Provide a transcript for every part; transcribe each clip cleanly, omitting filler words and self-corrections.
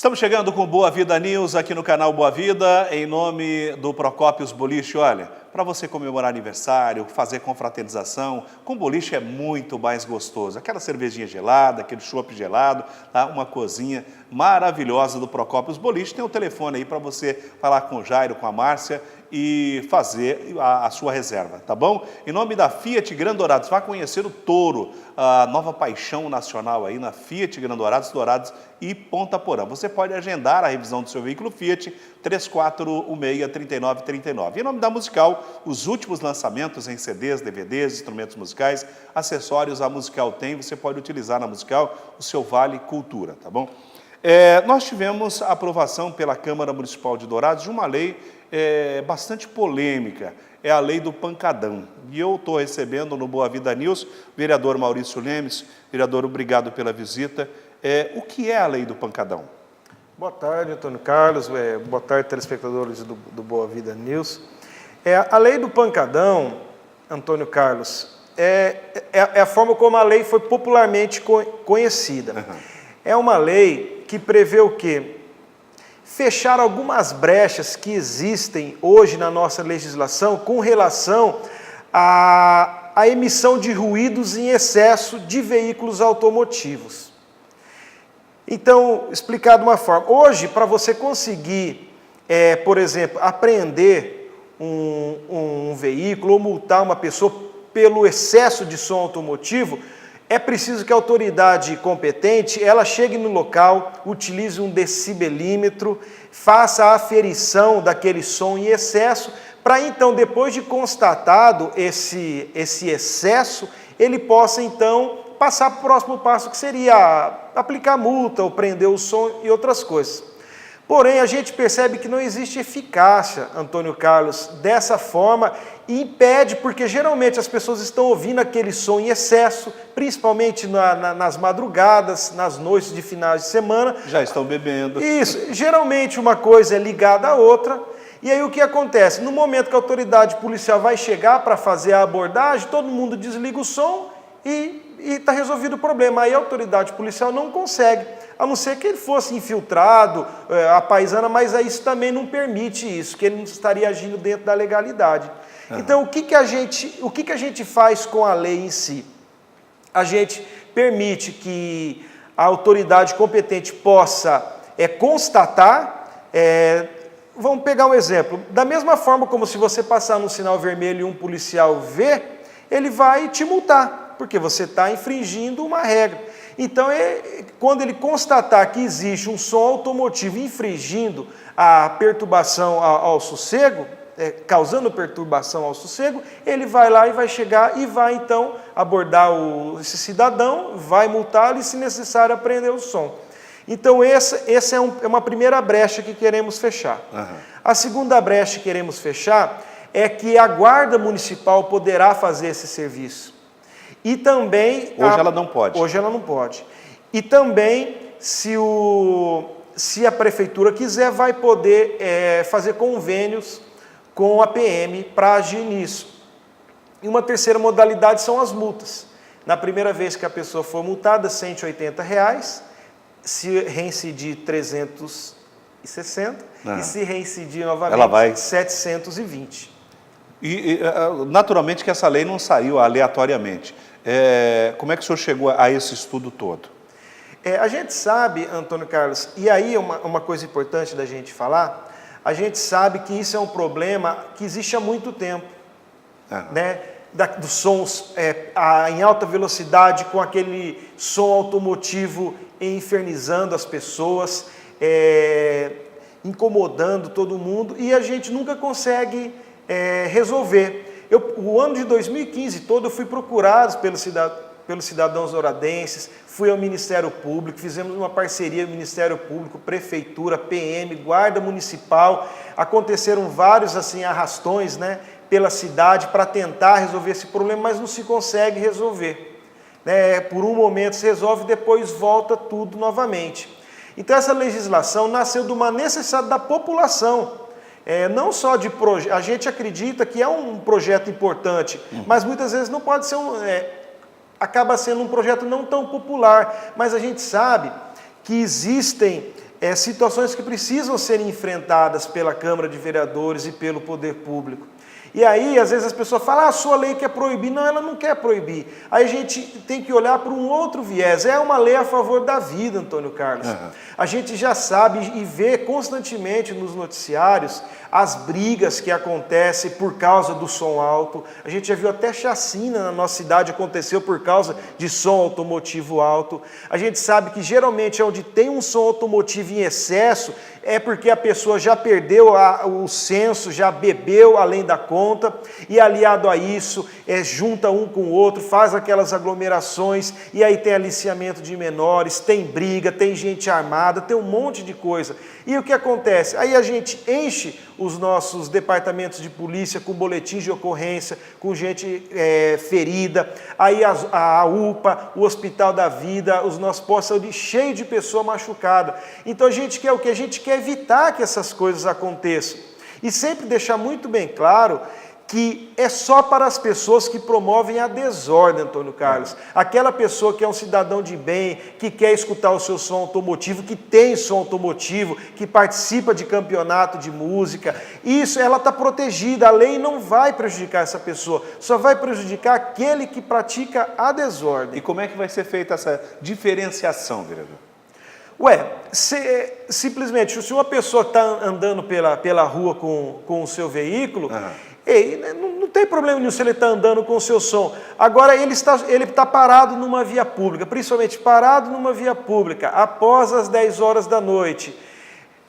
Estamos chegando com Boa Vida News aqui no canal Boa Vida, em nome do Procópios Boliche. Olha, para você comemorar aniversário, fazer confraternização, com boliche é muito mais gostoso. Aquela cervejinha gelada, aquele chopp gelado, tá? Uma cozinha maravilhosa do Procópios Boliche. Tem um telefone aí para você falar com o Jairo, com a Márcia e fazer a sua reserva, tá bom? Em nome da Fiat Gran Dourados, vá conhecer o Toro, a nova paixão nacional aí na Fiat Gran Dourados, Dourados e Ponta Porã. Você pode agendar a revisão do seu veículo Fiat 3416-3939. Em nome da Musical, os últimos lançamentos em CDs, DVDs, instrumentos musicais, acessórios a Musical tem, você pode utilizar na Musical o seu Vale Cultura, tá bom? Nós tivemos a aprovação pela Câmara Municipal de Dourados de uma lei bastante polêmica, é a lei do pancadão. E eu estou recebendo no Boa Vida News, vereador Maurício Lemes. Vereador, obrigado pela visita. O que é a lei do pancadão? Boa tarde, Antônio Carlos. Boa tarde, telespectadores do Boa Vida News. A lei do pancadão, Antônio Carlos, é a forma como a lei foi popularmente conhecida. Uhum. É uma lei que prevê o quê? Fechar algumas brechas que existem hoje na nossa legislação com relação à emissão de ruídos em excesso de veículos automotivos. Então, explicar de uma forma, hoje, para você conseguir, por exemplo, apreender um veículo ou multar uma pessoa pelo excesso de som automotivo, é preciso que a autoridade competente, ela chegue no local, utilize um decibelímetro, faça a aferição daquele som em excesso, para então, depois de constatado esse excesso, ele possa então passar para o próximo passo, que seria aplicar multa ou prender o som e outras coisas. Porém, a gente percebe que não existe eficácia, Antônio Carlos, dessa forma, e impede, porque geralmente as pessoas estão ouvindo aquele som em excesso, principalmente nas madrugadas, nas noites de finais de semana. Já estão bebendo. Isso, geralmente uma coisa é ligada à outra, e aí o que acontece? No momento que a autoridade policial vai chegar para fazer a abordagem, todo mundo desliga o som e está resolvido o problema. Aí a autoridade policial não consegue, a não ser que ele fosse infiltrado, a paisana, mas aí isso também não permite isso, que ele não estaria agindo dentro da legalidade. Uhum. Então, o que a gente faz com a lei em si? A gente permite que a autoridade competente possa constatar, vamos pegar um exemplo, da mesma forma como se você passar no sinal vermelho e um policial vê, ele vai te multar, porque você está infringindo uma regra. Então, quando ele constatar que existe um som automotivo infringindo a perturbação ao sossego, causando perturbação ao sossego, ele vai lá e vai chegar e vai então abordar esse cidadão, vai multá-lo e, se necessário, apreender o som. Então, essa é uma primeira brecha que queremos fechar. Uhum. A segunda brecha que queremos fechar é que a Guarda Municipal poderá fazer esse serviço. E também... Hoje ela não pode. Hoje ela não pode. E também, se a Prefeitura quiser, vai poder fazer convênios com a PM para agir nisso. E uma terceira modalidade são as multas. Na primeira vez que a pessoa for multada, R$ 180, se reincidir, 360, e se reincidir novamente, ela vai 720. E, naturalmente, que essa lei não saiu aleatoriamente. Como é que o senhor chegou a esse estudo todo? A gente sabe, Antônio Carlos, e aí uma coisa importante da gente falar, a gente sabe que isso é um problema que existe há muito tempo, né? Dos sons em alta velocidade, com aquele som automotivo infernizando as pessoas, incomodando todo mundo, e a gente nunca consegue resolver. O ano de 2015 todo eu fui procurado pelos cidadãos douradenses, fui ao Ministério Público, fizemos uma parceria Ministério Público, Prefeitura, PM, Guarda Municipal, aconteceram vários assim, arrastões, né, pela cidade para tentar resolver esse problema, mas não se consegue resolver. Por um momento se resolve, depois volta tudo novamente. Então essa legislação nasceu de uma necessidade da população. Não só de projeto, a gente acredita que é um projeto importante, mas muitas vezes não pode ser acaba sendo um projeto não tão popular, mas a gente sabe que existem situações que precisam ser enfrentadas pela Câmara de Vereadores e pelo poder público. E aí, às vezes as pessoas falam, a sua lei quer proibir. Não, ela não quer proibir. Aí a gente tem que olhar para um outro viés. É uma lei a favor da vida, Antônio Carlos. A gente já sabe e vê constantemente nos noticiários as brigas que acontecem por causa do som alto. A gente já viu até chacina na nossa cidade, aconteceu por causa de som automotivo alto. A gente sabe que geralmente onde tem um som automotivo em excesso é porque a pessoa já perdeu o senso, já bebeu além da conta, e aliado a isso, junta um com o outro, faz aquelas aglomerações, e aí tem aliciamento de menores, tem briga, tem gente armada, tem um monte de coisa. E o que acontece? Aí a gente enche os nossos departamentos de polícia com boletins de ocorrência, com gente ferida, aí a UPA, o Hospital da Vida, os nossos postos de cheio de pessoa machucada. Então a gente quer o quê? A gente quer evitar que essas coisas aconteçam. E sempre deixar muito bem claro que é só para as pessoas que promovem a desordem, Antônio Carlos. Aquela pessoa que é um cidadão de bem, que quer escutar o seu som automotivo, que tem som automotivo, que participa de campeonato de música, isso, ela está protegida, a lei não vai prejudicar essa pessoa, só vai prejudicar aquele que pratica a desordem. E como é que vai ser feita essa diferenciação, vereador? Simplesmente, se uma pessoa está andando pela rua com o seu veículo, não tem problema nenhum se ele está andando com o seu som. Agora, ele está parado numa via pública, principalmente parado numa via pública, após as 10 horas da noite.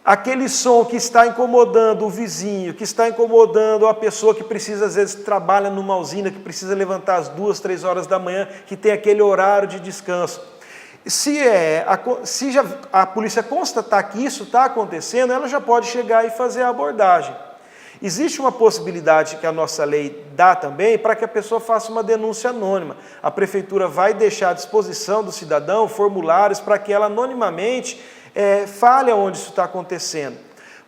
Aquele som que está incomodando o vizinho, que está incomodando a pessoa que precisa, às vezes, trabalha numa usina, que precisa levantar às 2, 3 horas da manhã, que tem aquele horário de descanso. Se a polícia constatar que isso está acontecendo, ela já pode chegar e fazer a abordagem. Existe uma possibilidade que a nossa lei dá também para que a pessoa faça uma denúncia anônima. A prefeitura vai deixar à disposição do cidadão formulários para que ela anonimamente fale onde isso está acontecendo.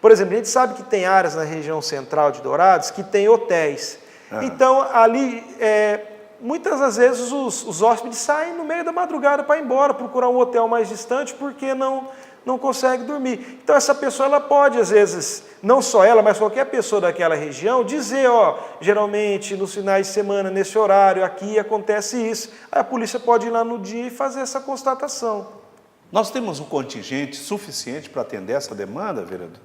Por exemplo, a gente sabe que tem áreas na região central de Dourados que tem hotéis. Então, ali... muitas das vezes os hóspedes saem no meio da madrugada para ir embora, procurar um hotel mais distante, porque não consegue dormir. Então essa pessoa ela pode, às vezes, não só ela, mas qualquer pessoa daquela região, dizer, geralmente nos finais de semana, nesse horário, aqui acontece isso. Aí a polícia pode ir lá no dia e fazer essa constatação. Nós temos um contingente suficiente para atender essa demanda, vereador?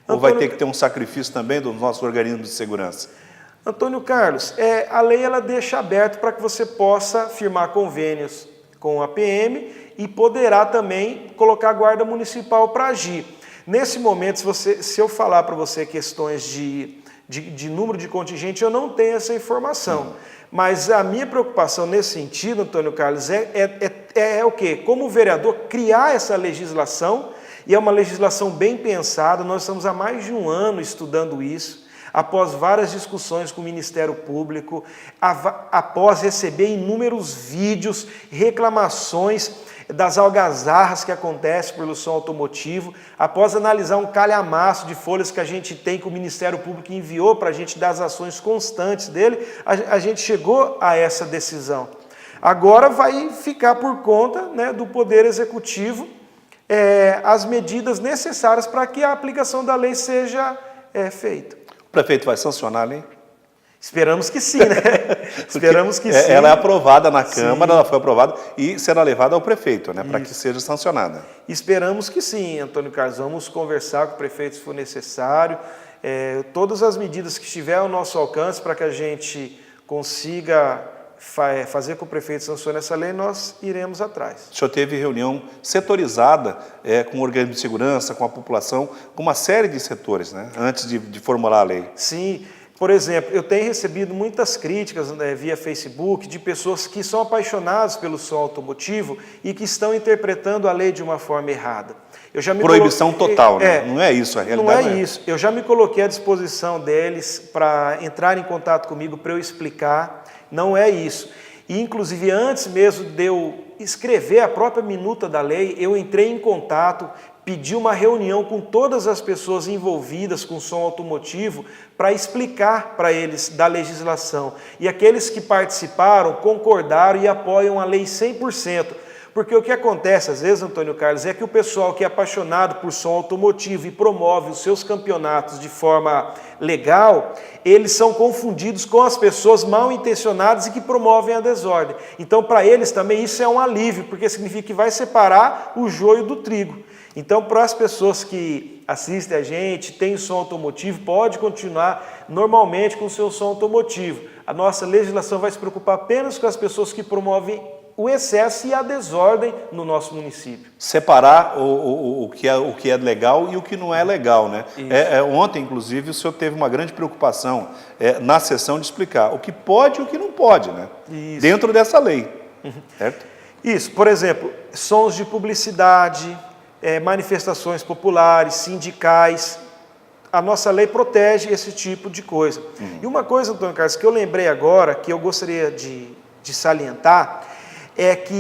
Ou vai ter que ter um sacrifício também dos nossos organismos de segurança? Antônio Carlos, a lei ela deixa aberto para que você possa firmar convênios com a PM e poderá também colocar a Guarda Municipal para agir. Nesse momento, se eu falar para você questões de número de contingente, eu não tenho essa informação. Mas a minha preocupação nesse sentido, Antônio Carlos, é o quê? Como vereador, criar essa legislação, e é uma legislação bem pensada, nós estamos há mais de um ano estudando isso, após várias discussões com o Ministério Público, após receber inúmeros vídeos, reclamações das algazarras que acontecem pelo som automotivo, após analisar um calhamaço de folhas que a gente tem, que o Ministério Público enviou para a gente das ações constantes dele, a gente chegou a essa decisão. Agora vai ficar por conta, do Poder Executivo as medidas necessárias para que a aplicação da lei seja feita. O prefeito vai sancionar a lei? Esperamos que sim, né? Esperamos que sim. Ela é aprovada na Câmara, ela foi aprovada e será levada ao prefeito, para que seja sancionada. Esperamos que sim, Antônio Carlos. Vamos conversar com o prefeito se for necessário. Todas as medidas que estiver ao nosso alcance para que a gente consiga fazer com que o prefeito sancione essa lei, nós iremos atrás. O senhor teve reunião setorizada com o organismo de segurança, com a população, com uma série de setores, antes de formular a lei. Sim. Por exemplo, eu tenho recebido muitas críticas via Facebook de pessoas que são apaixonadas pelo som automotivo e que estão interpretando a lei de uma forma errada. Proibição total, né? Não é isso, a realidade não é isso. Eu já me coloquei à disposição deles para entrar em contato comigo para eu explicar. Não é isso. E, inclusive, antes mesmo de eu escrever a própria minuta da lei, eu entrei em contato, pedi uma reunião com todas as pessoas envolvidas com som automotivo para explicar para eles da legislação. E aqueles que participaram concordaram e apoiam a lei 100%. Porque o que acontece às vezes, Antônio Carlos, é que o pessoal que é apaixonado por som automotivo e promove os seus campeonatos de forma legal, eles são confundidos com as pessoas mal intencionadas e que promovem a desordem. Então, para eles também isso é um alívio, porque significa que vai separar o joio do trigo. Então, para as pessoas que assistem a gente, tem som automotivo, pode continuar normalmente com o seu som automotivo. A nossa legislação vai se preocupar apenas com as pessoas que promovem o excesso e a desordem no nosso município. Separar o que é legal e o que não é legal, né? Ontem, inclusive, o senhor teve uma grande preocupação na sessão de explicar o que pode e o que não pode, né? Isso. Dentro dessa lei, certo? Isso, por exemplo, sons de publicidade, manifestações populares, sindicais. A nossa lei protege esse tipo de coisa. E uma coisa, Antônio Carlos, que eu lembrei agora, que eu gostaria de salientar, é que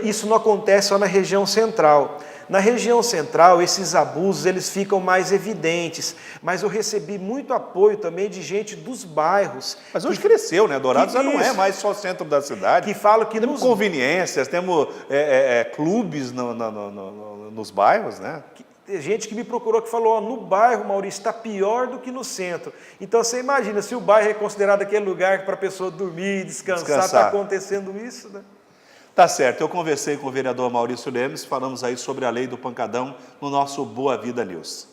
isso não acontece só na região central. Na região central, esses abusos eles ficam mais evidentes, mas eu recebi muito apoio também de gente dos bairros. Mas hoje cresceu, né? Dourados já não é mais só centro da cidade. Que falam que temos conveniências, temos clubes nos bairros, né? Tem gente que me procurou que falou, no bairro, Maurício, está pior do que no centro. Então você imagina, se o bairro é considerado aquele lugar para a pessoa dormir, descansar, está acontecendo isso, né? Tá certo, eu conversei com o vereador Maurício Lemes, falamos aí sobre a lei do pancadão no nosso Boa Vida News.